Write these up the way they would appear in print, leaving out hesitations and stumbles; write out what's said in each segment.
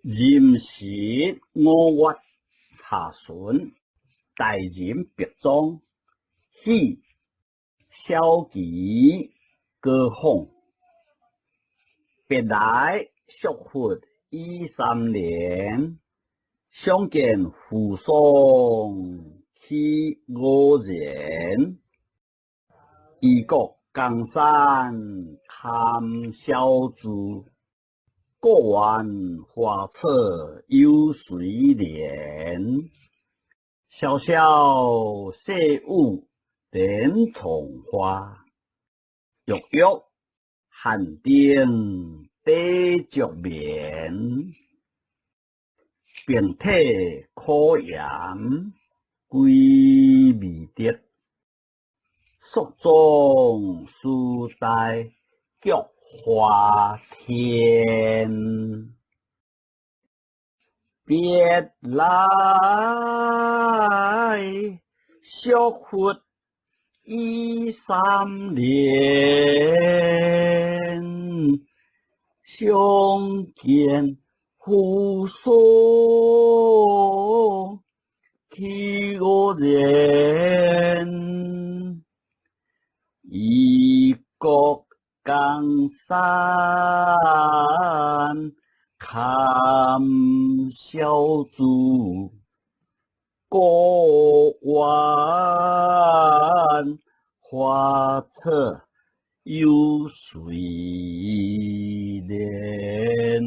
壬时5月下旬，大人别庄，喜小吉歌访。别来续佛已3年，相见扶桑去5年。异国江山堪小主，过完花车有谁怜？萧萧细雨连丛花，郁郁寒灯地着眠。遍体可言归未得，蜀中书呆菊花天。别来续佛已3年，相见扶桑去5年。异国江山堪小主，过完花车有谁怜？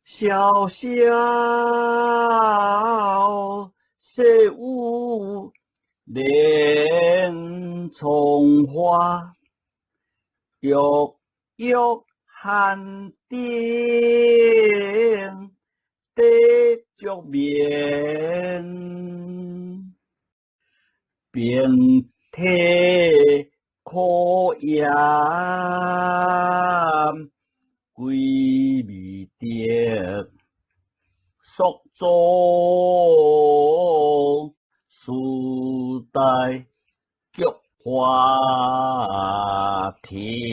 萧萧细雨连丛花，郁郁寒灯地着眠。遍体可言归未得，蜀中书呆菊花天。